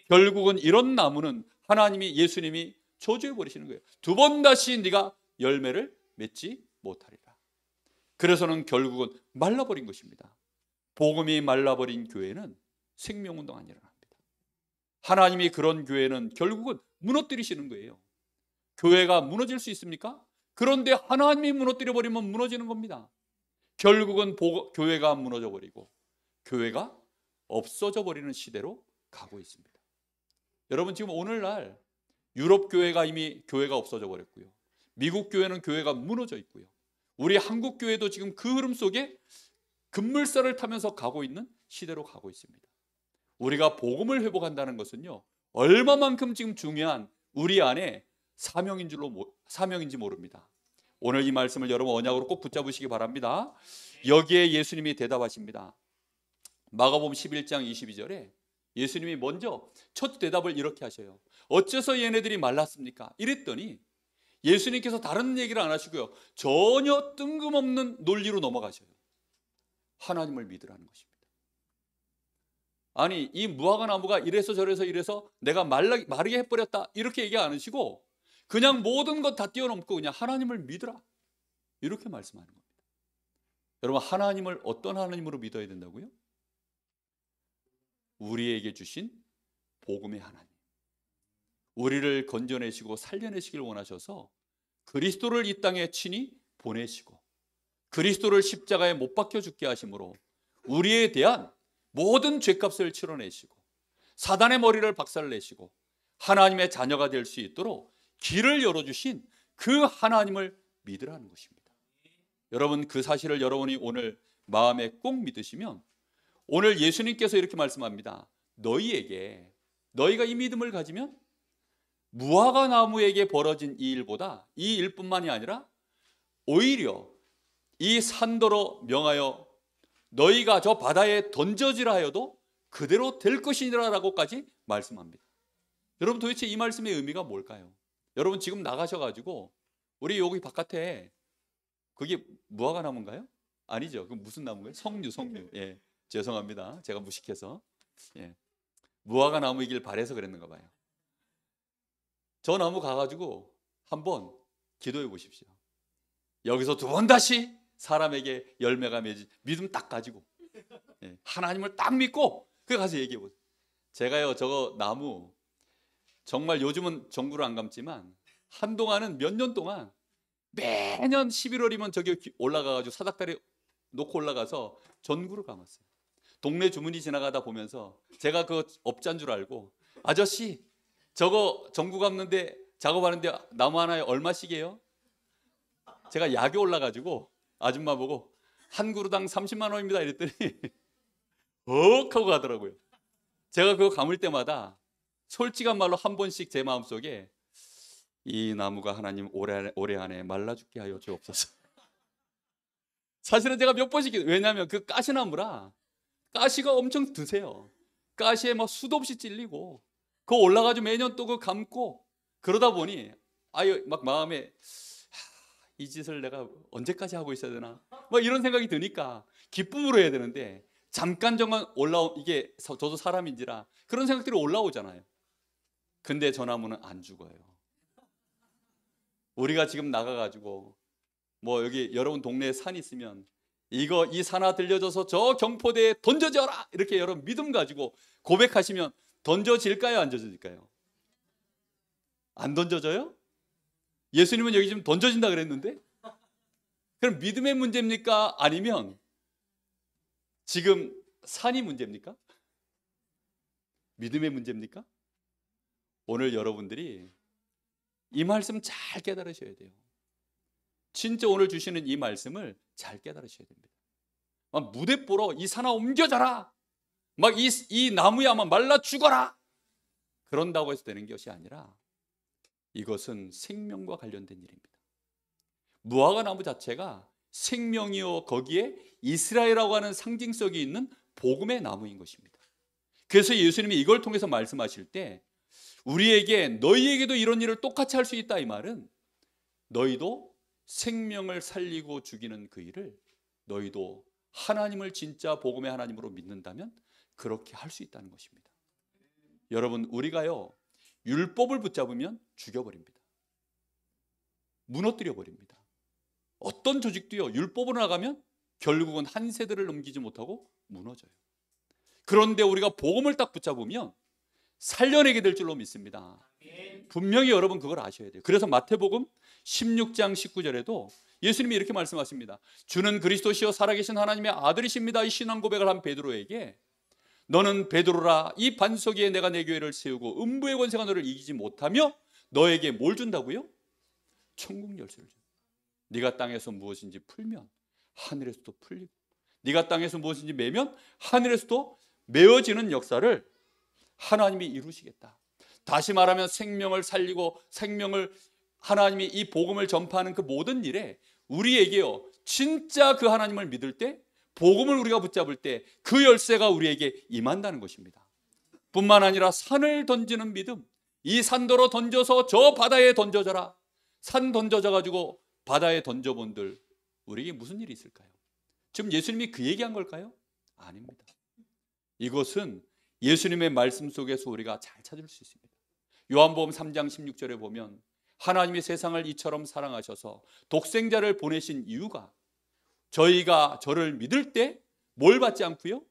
결국은 이런 나무는 하나님이, 예수님이 저주해 버리시는 거예요. 두 번 다시 네가 열매를 맺지 못하리라. 그래서는 결국은 말라버린 것입니다. 복음이 말라버린 교회는 생명운동 안 일어납니다. 하나님이 그런 교회는 결국은 무너뜨리시는 거예요. 교회가 무너질 수 있습니까? 그런데 하나님이 무너뜨려 버리면 무너지는 겁니다. 결국은 교회가 무너져 버리고 교회가 없어져 버리는 시대로 가고 있습니다. 여러분, 지금 오늘날 유럽 교회가 이미 교회가 없어져 버렸고요. 미국 교회는 교회가 무너져 있고요. 우리 한국 교회도 지금 그 흐름 속에 급물살을 타면서 가고 있는 시대로 가고 있습니다. 우리가 복음을 회복한다는 것은요, 얼마만큼 지금 중요한 우리 안에 사명인지 모릅니다. 오늘 이 말씀을 여러분 언약으로 꼭 붙잡으시기 바랍니다. 여기에 예수님이 대답하십니다. 마가복음 11장 22절에 예수님이 먼저 첫 대답을 이렇게 하셔요. 어째서 얘네들이 말랐습니까? 이랬더니 예수님께서 다른 얘기를 안 하시고요, 전혀 뜬금없는 논리로 넘어가셔요. 하나님을 믿으라는 것입니다. 아니, 이 무화과 나무가 이래서 저래서 이래서 내가 마르게 해버렸다 이렇게 얘기 안 하시고 그냥 모든 것 다 뛰어넘고 그냥 하나님을 믿으라 이렇게 말씀하는 겁니다. 여러분, 하나님을 어떤 하나님으로 믿어야 된다고요? 우리에게 주신 복음의 하나님, 우리를 건져내시고 살려내시길 원하셔서 그리스도를 이 땅에 친히 보내시고 그리스도를 십자가에 못 박혀 죽게 하심으로 우리에 대한 모든 죄값을 치러내시고 사단의 머리를 박살내시고 하나님의 자녀가 될 수 있도록 길을 열어주신 그 하나님을 믿으라는 것입니다. 여러분, 그 사실을 여러분이 오늘 마음에 꼭 믿으시면 오늘 예수님께서 이렇게 말씀합니다. 너희가 이 믿음을 가지면 무화과 나무에게 벌어진 이 일보다, 이 일뿐만이 아니라 오히려 이 산더러 명하여 너희가 저 바다에 던져지라 하여도 그대로 될 것이니라 라고까지 말씀합니다. 여러분, 도대체 이 말씀의 의미가 뭘까요? 여러분, 지금 나가셔가지고 우리 여기 바깥에 그게 무화과 나무인가요? 아니죠. 그 무슨 나무인가요? 석류. 예, 죄송합니다. 제가 무식해서. 예, 무화과 나무이길 바래서 그랬는가 봐요. 저 나무 가가지고 한번 기도해 보십시오. 여기서 두 번 다시 사람에게 열매가 맺지, 믿음 딱 가지고, 예, 하나님을 딱 믿고 그 가서 얘기해 보세요. 제가요, 저거 나무 정말 요즘은 전구를 안 감지만 한동안은 몇 년 동안 매년 11월이면 저기 올라가가지고 사닥다리 놓고 올라가서 전구를 감았어요. 동네 주문이 지나가다 보면서 제가 그 업자인 줄 알고, 아저씨 저거 전구 감는데 작업하는데 나무 하나에 얼마씩이에요? 제가 약이 올라가지고 아줌마 보고 한 그루당 30만 원입니다 이랬더니 헉 하고 가더라고요. 제가 그거 감을 때마다 솔직한 말로 한 번씩 제 마음속에 이 나무가 하나님 올해 안에 말라 죽게 하여 주옵소서. 사실은 제가 몇 번씩 왜냐하면 그 가시나무라 가시가 엄청 드세요. 가시에 막 수도 없이 찔리고 그거 올라가지고 매년 또 그거 감고 그러다 보니 아유 막 마음에 이 짓을 내가 언제까지 하고 있어야 되나 막 이런 생각이 드니까 기쁨으로 해야 되는데 잠깐 이게 저도 사람인지라 그런 생각들이 올라오잖아요. 근데 저 나무는 안 죽어요. 우리가 지금 나가가지고 뭐 여기 여러분 동네에 산 있으면 이 산아 들려줘서 저 경포대에 던져져라 이렇게 여러분 믿음 가지고 고백하시면 던져질까요? 안 던져질까요? 안 던져져요? 예수님은 여기 지금 던져진다 그랬는데 그럼 믿음의 문제입니까? 아니면 지금 산이 문제입니까? 믿음의 문제입니까? 오늘 여러분들이 이 말씀 잘 깨달으셔야 돼요. 진짜 오늘 주시는 이 말씀을 잘 깨달으셔야 됩니다. 막 무대뽀로 이 산아 옮겨져라 막 이 나무야 막 말라 죽어라 그런다고 해서 되는 것이 아니라 이것은 생명과 관련된 일입니다. 무화과 나무 자체가 생명이요 거기에 이스라엘이라고 하는 상징성이 있는 복음의 나무인 것입니다. 그래서 예수님이 이걸 통해서 말씀하실 때 우리에게 너희에게도 이런 일을 똑같이 할 수 있다 이 말은 너희도 생명을 살리고 죽이는 그 일을 너희도 하나님을 진짜 복음의 하나님으로 믿는다면 그렇게 할 수 있다는 것입니다. 여러분 우리가요 율법을 붙잡으면 죽여버립니다. 무너뜨려 버립니다. 어떤 조직도요 율법으로 나가면 결국은 한 세대를 넘기지 못하고 무너져요. 그런데 우리가 복음을 딱 붙잡으면 살려내게 될 줄로 믿습니다. 분명히 여러분 그걸 아셔야 돼요. 그래서 마태복음 16장 19절에도 예수님이 이렇게 말씀하십니다. 주는 그리스도시요 살아계신 하나님의 아들이십니다. 이 신앙 고백을 한 베드로에게 너는 베드로라 이 반석 위에 내가 내 교회를 세우고 음부의 권세가 너를 이기지 못하며 너에게 뭘 준다고요? 천국 열쇠를 줍니다. 네가 땅에서 무엇인지 풀면 하늘에서도 풀리고 네가 땅에서 무엇인지 매면 하늘에서도 메어지는 역사를 하나님이 이루시겠다. 다시 말하면 생명을 살리고 생명을 하나님이 이 복음을 전파하는 그 모든 일에 우리에게요 진짜 그 하나님을 믿을 때 복음을 우리가 붙잡을 때 그 열쇠가 우리에게 임한다는 것입니다. 뿐만 아니라 산을 던지는 믿음, 이 산더러 던져서 저 바다에 던져져라. 산 던져져 가지고 바다에 던져본들 우리에게 무슨 일이 있을까요? 지금 예수님이 그 얘기한 걸까요? 아닙니다. 이것은 예수님의 말씀 속에서 우리가 잘 찾을 수 있습니다. 요한복음 3장 16절에 보면 하나님이 세상을 이처럼 사랑하셔서 독생자를 보내신 이유가 저희가 저를 믿을 때 뭘 받지 않고요?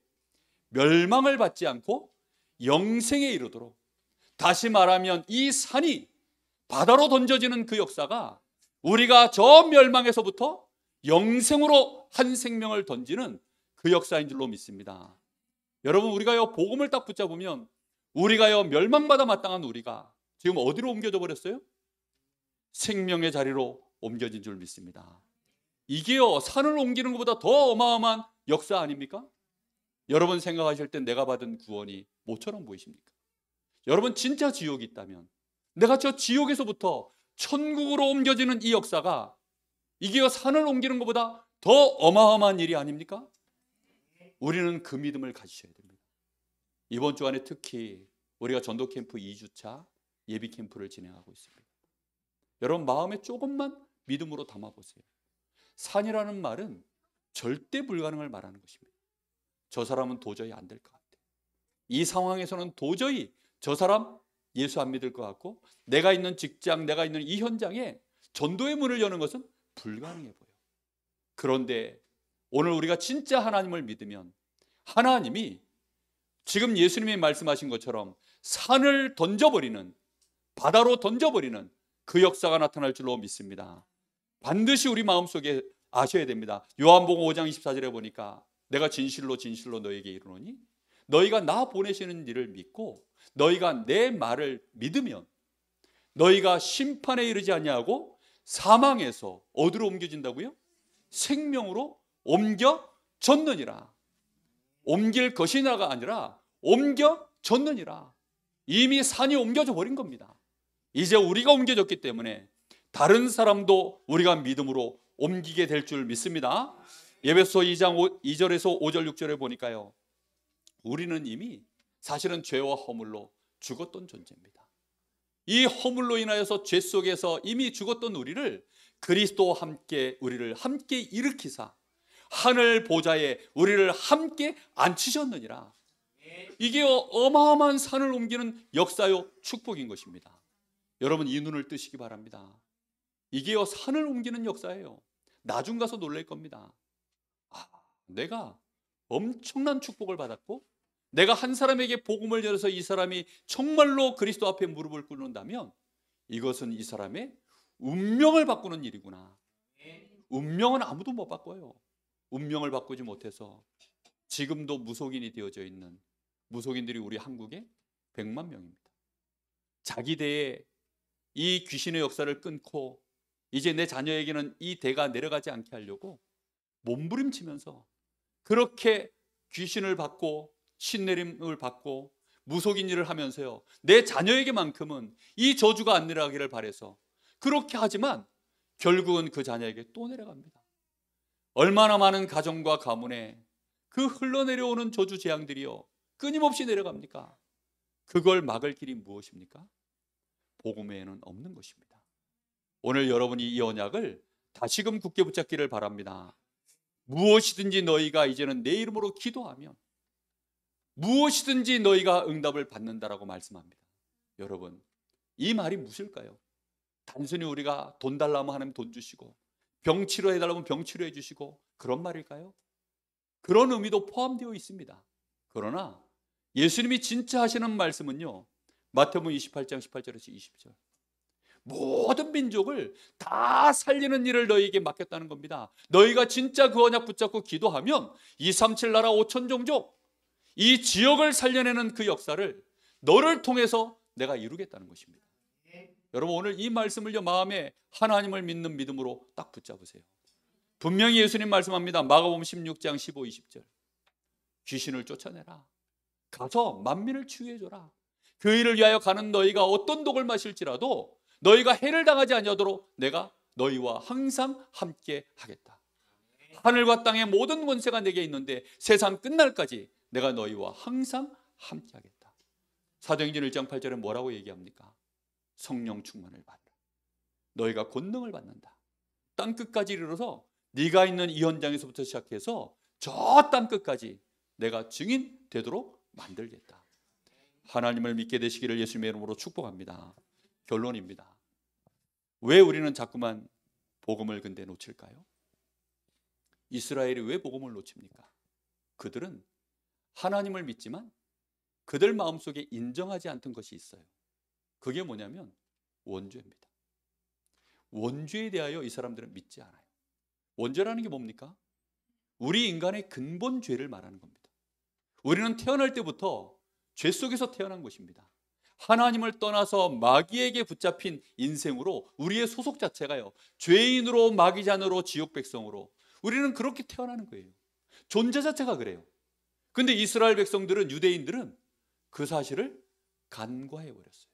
멸망을 받지 않고 영생에 이르도록. 다시 말하면 이 산이 바다로 던져지는 그 역사가 우리가 저 멸망에서부터 영생으로 한 생명을 던지는 그 역사인 줄로 믿습니다. 여러분 우리가요 복음을 딱 붙잡으면 우리가요 멸망받아 마땅한 우리가 지금 어디로 옮겨져 버렸어요? 생명의 자리로 옮겨진 줄 믿습니다. 이게요 산을 옮기는 것보다 더 어마어마한 역사 아닙니까? 여러분 생각하실 때 내가 받은 구원이 뭐처럼 보이십니까? 여러분 진짜 지옥이 있다면 내가 저 지옥에서부터 천국으로 옮겨지는 이 역사가 이게요 산을 옮기는 것보다 더 어마어마한 일이 아닙니까? 우리는 그 믿음을 가지셔야 됩니다. 이번 주 안에 특히 우리가 전도 캠프 2주차 예비 캠프를 진행하고 있습니다. 여러분 마음에 조금만 믿음으로 담아보세요. 산이라는 말은 절대 불가능을 말하는 것입니다. 저 사람은 도저히 안 될 것 같아요. 이 상황에서는 도저히 저 사람 예수 안 믿을 것 같고 내가 있는 직장, 내가 있는 이 현장에 전도의 문을 여는 것은 불가능해 보여. 그런데 오늘 우리가 진짜 하나님을 믿으면 하나님이 지금 예수님이 말씀하신 것처럼 산을 던져버리는, 바다로 던져버리는 그 역사가 나타날 줄로 믿습니다. 반드시 우리 마음속에 아셔야 됩니다. 요한복음 5장 24절에 보니까 내가 진실로 진실로 너에게 이르노니 너희가 나 보내시는 일을 믿고 너희가 내 말을 믿으면 너희가 심판에 이르지 아니하고 사망에서 어디로 옮겨진다고요? 생명으로 옮겨졌느니라. 옮길 것이냐가 아니라 옮겨졌느니라. 이미 산이 옮겨져 버린 겁니다. 이제 우리가 옮겨졌기 때문에 다른 사람도 우리가 믿음으로 옮기게 될 줄 믿습니다. 에베소 2장 2절에서 5절 6절에 보니까요, 우리는 이미 사실은 죄와 허물로 죽었던 존재입니다. 이 허물로 인하여서 죄 속에서 이미 죽었던 우리를 그리스도와 함께 우리를 함께 일으키사 하늘 보좌에 우리를 함께 앉히셨느니라. 이게 어마어마한 산을 옮기는 역사요 축복인 것입니다. 여러분, 이 눈을 뜨시기 바랍니다. 이게요 산을 옮기는 역사예요. 나중 가서 놀랄 겁니다. 내가 엄청난 축복을 받았고, 내가 한 사람에게 복음을 열어서 이 사람이 정말로 그리스도 앞에 무릎을 꿇는다면 이것은 이 사람의 운명을 바꾸는 일이구나. 운명은 아무도 못 바꿔요. 운명을 바꾸지 못해서 지금도 무속인이 되어져 있는 무속인들이 우리 한국에 100만 명입니다. 자기 대에 이 귀신의 역사를 끊고 이제 내 자녀에게는 이 대가 내려가지 않게 하려고 몸부림치면서 그렇게 귀신을 받고 신내림을 받고 무속인 일을 하면서요, 내 자녀에게만큼은 이 저주가 안 내려가기를 바라서 그렇게 하지만 결국은 그 자녀에게 또 내려갑니다. 얼마나 많은 가정과 가문에 그 흘러내려오는 저주 재앙들이요 끊임없이 내려갑니까? 그걸 막을 길이 무엇입니까? 복음 외에는 없는 것입니다. 오늘 여러분이 이 언약을 다시금 굳게 붙잡기를 바랍니다. 무엇이든지 너희가 이제는 내 이름으로 기도하면 무엇이든지 너희가 응답을 받는다라고 말씀합니다. 여러분, 이 말이 무엇일까요? 단순히 우리가 돈 달라면 하나님 돈 주시고 병 치료해 달라면 병 치료해 주시고 그런 말일까요? 그런 의미도 포함되어 있습니다. 그러나 예수님이 진짜 하시는 말씀은요, 마태복음 28장 18절에서 20절, 모든 민족을 다 살리는 일을 너희에게 맡겼다는 겁니다. 너희가 진짜 그 언약 붙잡고 기도하면 237 나라 5천 종족, 이 지역을 살려내는 그 역사를 너를 통해서 내가 이루겠다는 것입니다. 여러분, 오늘 이 말씀을요 마음에 하나님을 믿는 믿음으로 딱 붙잡으세요. 분명히 예수님 말씀합니다. 마가복음 16장 15, 20절, 귀신을 쫓아내라. 가서 만민을 치유해줘라. 그 일을 위하여 가는 너희가 어떤 독을 마실지라도 너희가 해를 당하지 아니하도록 내가 너희와 항상 함께 하겠다. 하늘과 땅의 모든 권세가 내게 있는데 세상 끝날까지 내가 너희와 항상 함께 하겠다. 사도행전 1장 8절에 뭐라고 얘기합니까? 성령 충만을 받으라. 너희가 권능을 받는다. 땅끝까지 이르러서 네가 있는 이 현장에서부터 시작해서 저 땅끝까지 내가 증인 되도록 만들겠다. 하나님을 믿게 되시기를 예수님의 이름으로 축복합니다. 결론입니다. 왜 우리는 자꾸만 복음을 근데 놓칠까요? 이스라엘이 왜 복음을 놓칩니까? 그들은 하나님을 믿지만 그들 마음속에 인정하지 않던 것이 있어요. 그게 뭐냐면 원죄입니다. 원죄에 대하여 이 사람들은 믿지 않아요. 원죄라는 게 뭡니까? 우리 인간의 근본 죄를 말하는 겁니다. 우리는 태어날 때부터 죄 속에서 태어난 것입니다. 하나님을 떠나서 마귀에게 붙잡힌 인생으로 우리의 소속 자체가요, 죄인으로, 마귀잔으로, 지옥 백성으로 우리는 그렇게 태어나는 거예요. 존재 자체가 그래요. 근데 이스라엘 백성들은, 유대인들은 그 사실을 간과해 버렸어요.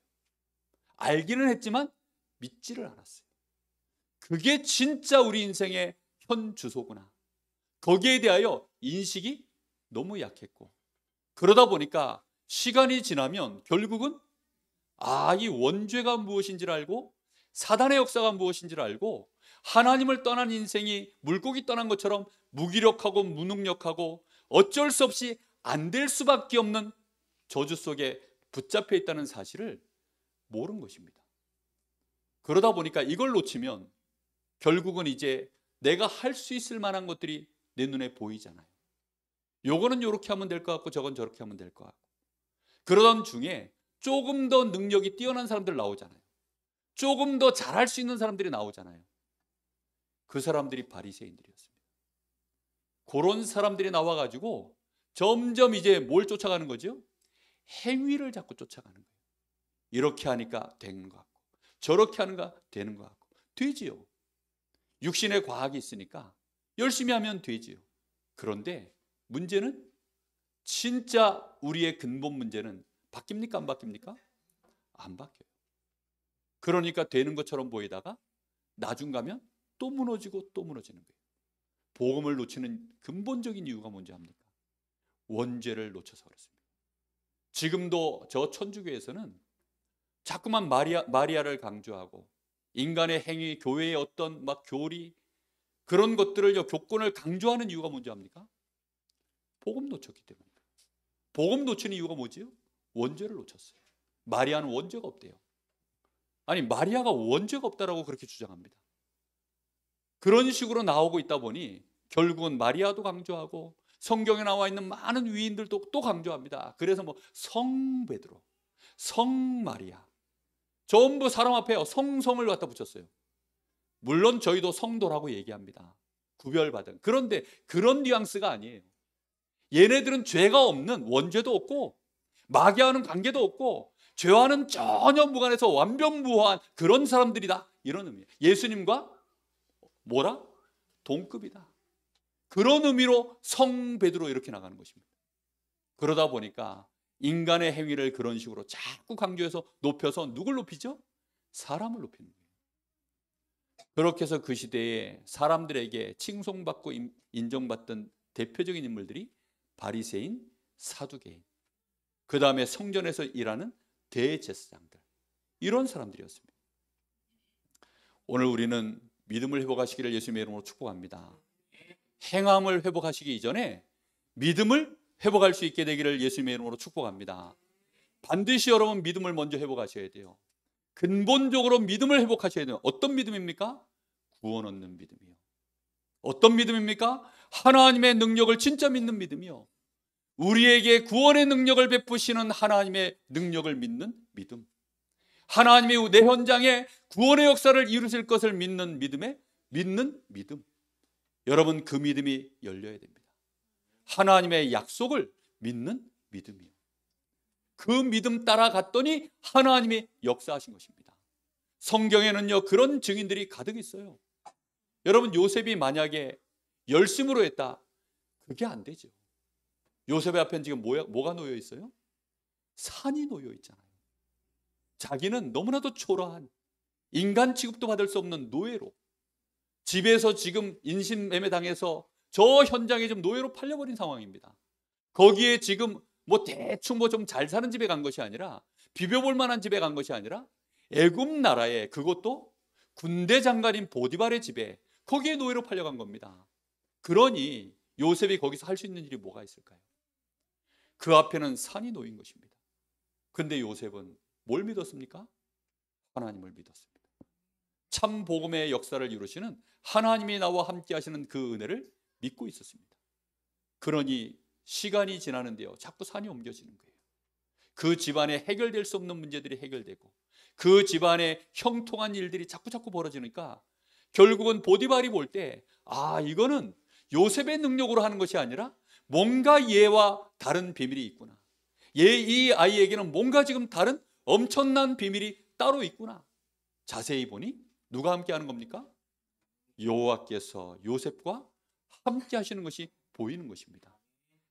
알기는 했지만 믿지를 않았어요. 그게 진짜 우리 인생의 현 주소구나. 거기에 대하여 인식이 너무 약했고, 그러다 보니까 시간이 지나면 결국은 이 원죄가 무엇인지를 알고 사단의 역사가 무엇인지를 알고 하나님을 떠난 인생이 물고기 떠난 것처럼 무기력하고 무능력하고 어쩔 수 없이 안 될 수밖에 없는 저주 속에 붙잡혀 있다는 사실을 모른 것입니다. 그러다 보니까 이걸 놓치면 결국은 이제 내가 할 수 있을 만한 것들이 내 눈에 보이잖아요. 요거는 요렇게 하면 될 것 같고 저건 저렇게 하면 될 것 같고, 그러던 중에 조금 더 능력이 뛰어난 사람들 나오잖아요. 조금 더 잘할 수 있는 사람들이 나오잖아요. 그 사람들이 바리새인들이었습니다. 그런 사람들이 나와가지고 점점 이제 뭘 쫓아가는 거죠? 행위를 자꾸 쫓아가는 거예요. 이렇게 하니까 되는 것 같고 저렇게 하는가 되는 것 같고, 되지요. 육신의 과학이 있으니까 열심히 하면 되지요. 그런데 문제는, 진짜 우리의 근본 문제는 바뀝니까 안 바뀝니까? 안 바뀌어요. 그러니까 되는 것처럼 보이다가 나중 가면 또 무너지고 또 무너지는 거예요. 복음을 놓치는 근본적인 이유가 뭔지 압니까? 원죄를 놓쳐서 그렇습니다. 지금도 저 천주교에서는 자꾸만 마리아를 강조하고 인간의 행위, 교회의 어떤 막 교리 그런 것들을 교권을 강조하는 이유가 뭔지 압니까? 복음 놓쳤기 때문입니다. 복음 놓치는 이유가 뭐지요? 원죄를 놓쳤어요. 마리아는 원죄가 없대요. 아니, 마리아가 원죄가 없다라고 그렇게 주장합니다. 그런 식으로 나오고 있다 보니 결국은 마리아도 강조하고 성경에 나와 있는 많은 위인들도 또 강조합니다. 그래서 뭐 성 베드로, 성 마리아 전부 사람 앞에 성을 갖다 붙였어요. 물론 저희도 성도라고 얘기합니다. 구별받은. 그런데 그런 뉘앙스가 아니에요. 얘네들은 죄가 없는, 원죄도 없고 마귀와는 관계도 없고 죄와는 전혀 무관해서 완벽무한 그런 사람들이다, 이런 의미예요. 예수님과 뭐라? 동급이다. 그런 의미로 성 베드로 이렇게 나가는 것입니다. 그러다 보니까 인간의 행위를 그런 식으로 자꾸 강조해서 높여서 누굴 높이죠? 사람을 높이는 거예요. 그렇게 해서 그 시대에 사람들에게 칭송받고 인정받던 대표적인 인물들이 바리새인, 사두개인, 그 다음에 성전에서 일하는 대제사장들, 이런 사람들이었습니다. 오늘 우리는 믿음을 회복하시기를 예수님의 이름으로 축복합니다. 행함을 회복하시기 이전에 믿음을 회복할 수 있게 되기를 예수님의 이름으로 축복합니다. 반드시 여러분 믿음을 먼저 회복하셔야 돼요. 근본적으로 믿음을 회복하셔야 돼요. 어떤 믿음입니까? 구원 얻는 믿음이요. 어떤 믿음입니까? 하나님의 능력을 진짜 믿는 믿음이요. 우리에게 구원의 능력을 베푸시는 하나님의 능력을 믿는 믿음. 하나님이 내 현장에 구원의 역사를 이루실 것을 믿는 믿음. 여러분, 그 믿음이 열려야 됩니다. 하나님의 약속을 믿는 믿음이요. 그 믿음 따라갔더니 하나님이 역사하신 것입니다. 성경에는요, 그런 증인들이 가득 있어요. 여러분, 요셉이 만약에 열심으로 했다, 그게 안 되죠. 요셉의 앞에는 지금 뭐가 놓여 있어요? 산이 놓여 있잖아요. 자기는 너무나도 초라한, 인간 취급도 받을 수 없는 노예로, 집에서 지금 인신매매 당해서 저 현장에 좀 노예로 팔려버린 상황입니다. 거기에 지금 뭐 대충 뭐 좀 잘 사는 집에 간 것이 아니라, 비벼볼 만한 집에 간 것이 아니라 애굽 나라에, 그것도 군대 장관인 보디발의 집에, 거기에 노예로 팔려간 겁니다. 그러니 요셉이 거기서 할 수 있는 일이 뭐가 있을까요? 그 앞에는 산이 놓인 것입니다. 근데 요셉은 뭘 믿었습니까? 하나님을 믿었습니다. 참 복음의 역사를 이루시는 하나님이 나와 함께 하시는 그 은혜를 믿고 있었습니다. 그러니 시간이 지나는데요, 자꾸 산이 옮겨지는 거예요. 그 집안에 해결될 수 없는 문제들이 해결되고, 그 집안에 형통한 일들이 자꾸 벌어지니까 결국은 보디발이 볼 때, 이거는 요셉의 능력으로 하는 것이 아니라 뭔가 얘와 다른 비밀이 있구나. 이 아이에게는 뭔가 지금 다른 엄청난 비밀이 따로 있구나. 자세히 보니 누가 함께 하는 겁니까? 여호와께서 요셉과 함께 하시는 것이 보이는 것입니다.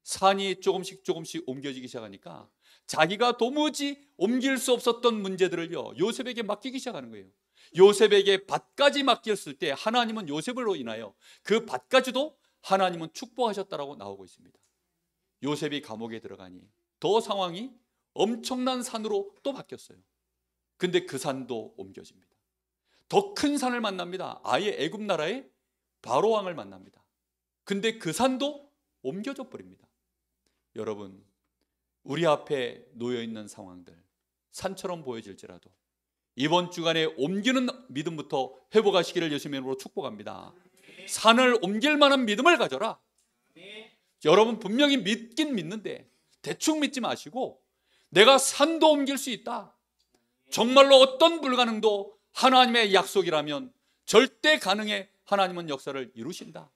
산이 조금씩 옮겨지기 시작하니까 자기가 도무지 옮길 수 없었던 문제들을요, 요셉에게 맡기기 시작하는 거예요. 요셉에게 밭까지 맡겼을 때 하나님은 요셉으로 인하여 그 밭까지도 하나님은 축복하셨다라고 나오고 있습니다. 요셉이 감옥에 들어가니 더 상황이 엄청난 산으로 또 바뀌었어요. 근데 그 산도 옮겨집니다. 더 큰 산을 만납니다. 아예 애굽 나라의 바로 왕을 만납니다. 근데 그 산도 옮겨져 버립니다. 여러분, 우리 앞에 놓여 있는 상황들, 산처럼 보여질지라도 이번 주간에 옮기는 믿음부터 회복하시기를 예수님의 이름으로 축복합니다. 산을 옮길 만한 믿음을 가져라. 여러분, 분명히 믿긴 믿는데 대충 믿지 마시고, 내가 산도 옮길 수 있다, 정말로 어떤 불가능도 하나님의 약속이라면 절대 가능해. 하나님은 역사를 이루신다.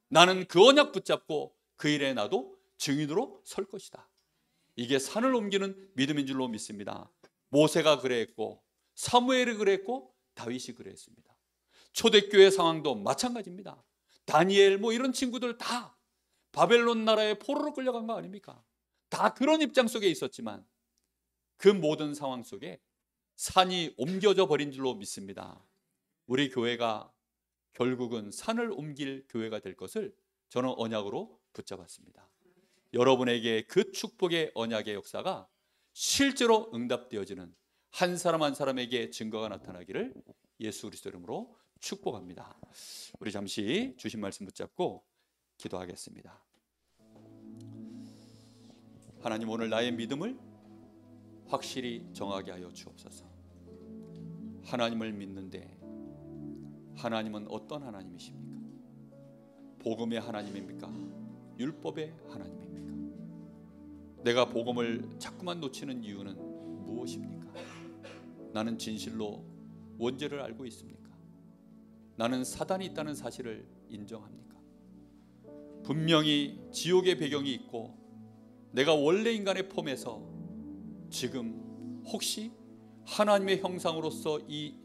나는 그 언약 붙잡고 그 일에 나도 증인으로 설 것이다. 이게 산을 옮기는 믿음인 줄로 믿습니다. 모세가 그랬고, 사무엘이 그랬고, 다윗이 그랬습니다. 초대교회 상황도 마찬가지입니다. 다니엘 이런 친구들 다 바벨론 나라에 포로로 끌려간 거 아닙니까? 다 그런 입장 속에 있었지만 그 모든 상황 속에 산이 옮겨져 버린 줄로 믿습니다. 우리 교회가 결국은 산을 옮길 교회가 될 것을 저는 언약으로 붙잡았습니다. 여러분에게 그 축복의 언약의 역사가 실제로 응답되어지는 한 사람 한 사람에게 증거가 나타나기를 예수 그리스도 이름으로 축복합니다. 우리 잠시 주신 말씀 붙잡고 기도하겠습니다. 하나님, 오늘 나의 믿음을 확실히 정하게 하여 주옵소서. 하나님을 믿는데 하나님은 어떤 하나님이십니까? 복음의 하나님입니까? 율법의 하나님입니까? 내가 복음을 자꾸만 놓치는 이유는 무엇입니까? 나는 진실로 원죄를 알고 있습니까? 나는 사단이 있다는 사실을 인정합니까? 분명히 지옥의 배경이 있고 내가 원래 인간의 폼에서 지금 혹시 하나님의 형상으로서 이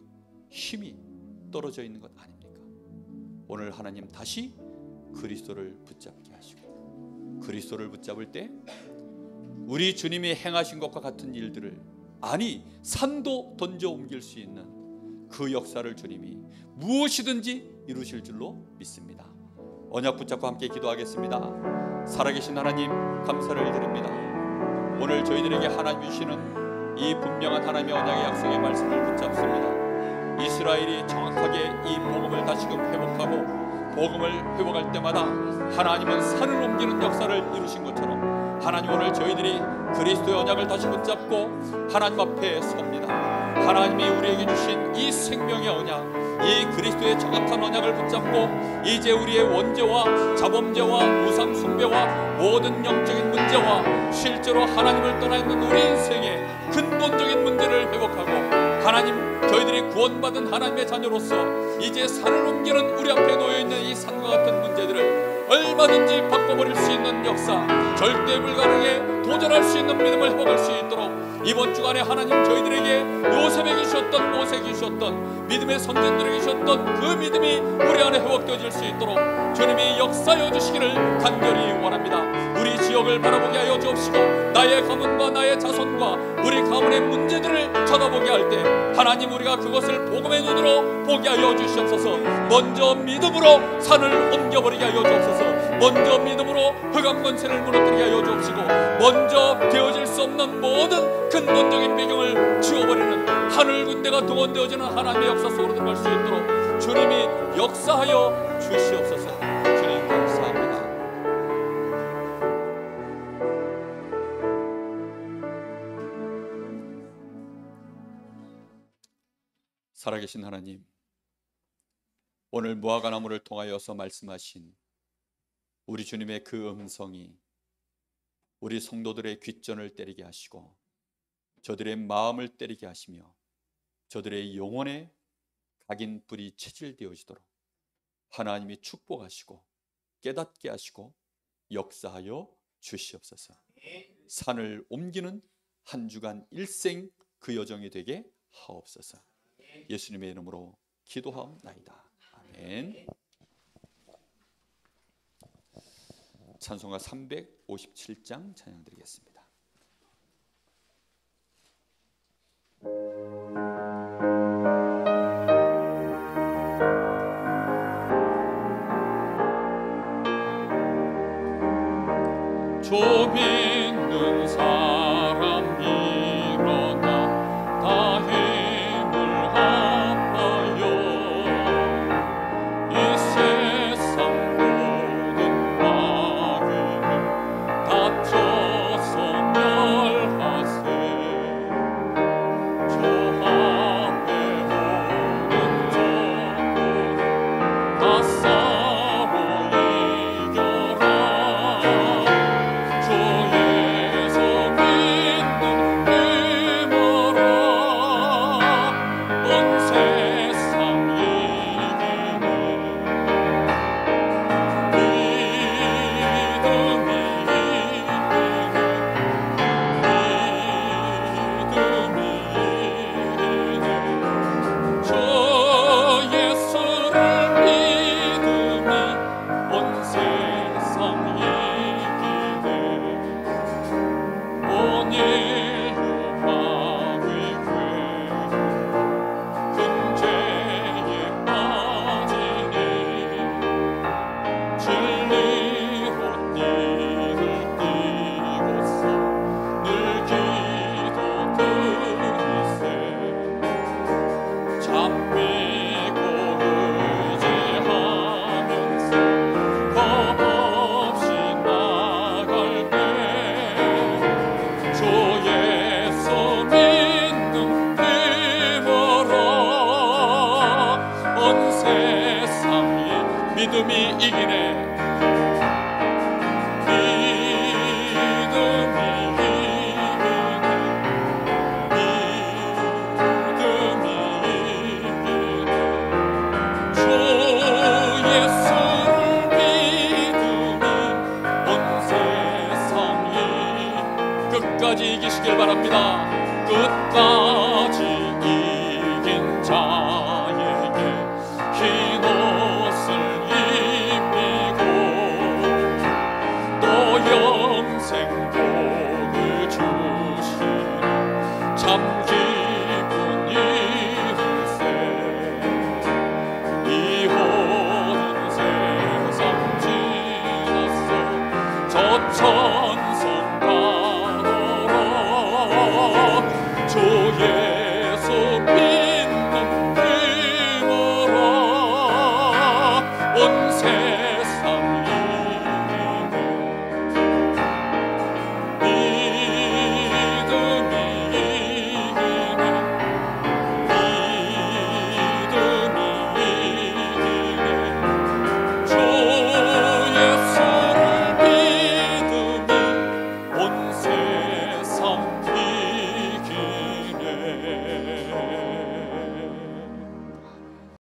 힘이 떨어져 있는 것 아닙니까? 오늘 하나님 다시 그리스도를 붙잡게 하시고, 그리스도를 붙잡을 때 우리 주님이 행하신 것과 같은 일들을, 아니 산도 던져 옮길 수 있는 그 역사를 주님이 무엇이든지 이루실 줄로 믿습니다. 언약 붙잡고 함께 기도하겠습니다. 살아계신 하나님, 감사를 드립니다. 오늘 저희들에게 하나님 주시는 이 분명한 하나님의 언약의 약속의 말씀을 붙잡습니다. 이스라엘이 정확하게 이 복음을 다시금 회복하고 복음을 회복할 때마다 하나님은 산을 옮기는 역사를 이루신 것처럼 하나님, 오늘 저희들이 그리스도의 언약을 다시 붙잡고 하나님 앞에 섭니다. 하나님이 우리에게 주신 이 생명의 언약, 이 그리스도의 정확한 언약을 붙잡고 이제 우리의 원죄와 자범죄와 우상 숭배와 모든 영적인 문제와 실제로 하나님을 떠나 있는 우리 인생의 근본적인 문제를 회복하고, 하나님, 저희들이 구원받은 하나님의 자녀로서 이제 산을 옮기는 우리 앞에 놓여있는 이 산과 같은 문제들을 얼마든지 바꿔버릴 수 있는 역사, 절대 불가능에 도전할 수 있는 믿음을 회복할 수 있도록 이번 주간에 하나님, 저희들에게 요셉에게 주셨던, 모세에게 주셨던, 믿음의 선진들에게 주셨던 그 믿음이 우리 안에 회복되어질 수 있도록 주님이 역사하여 주시기를 간절히 원합니다. 우리 지역을 바라보게 하여 주옵시고, 나의 가문과 나의 자손과 우리 가문의 문제들을 쳐다보게 할 때 하나님, 우리가 그것을 복음의 눈으로 보게 하여 주시옵소서. 먼저 믿음으로 산을 옮겨버리게 하여 주옵소서. 먼저 믿음으로 흑암 권세를 무너뜨리게 하여 주옵시고, 먼저 되어질 수 없는 모든 근본적인 배경을 지워버리는 하늘 군대가 동원되어지는 하나님의 역사 속으로 들어갈 수 있도록 주님이 역사하여 주시옵소서. 주님 감사합니다. 살아계신 하나님, 오늘 무화과나무를 통하여서 말씀하신 우리 주님의 그 음성이 우리 성도들의 귓전을 때리게 하시고 저들의 마음을 때리게 하시며 저들의 영혼에 각인 불이 체질되어지도록 하나님이 축복하시고 깨닫게 하시고 역사하여 주시옵소서. 산을 옮기는 한 주간 일생 그 여정이 되게 하옵소서. 예수님의 이름으로 기도하옵나이다. 아멘. 찬송가 357장 찬양 드리겠습니다. 좀 있는 사람 일어나 다 힘을 합하여 이 세상 모든 마귀를 다쳐서 믿음이 이기네. 끝까지 이기시길 바랍니다. 끝까지 이긴 자에게 흰 옷을 입히고 또 영생 복을 주시는 참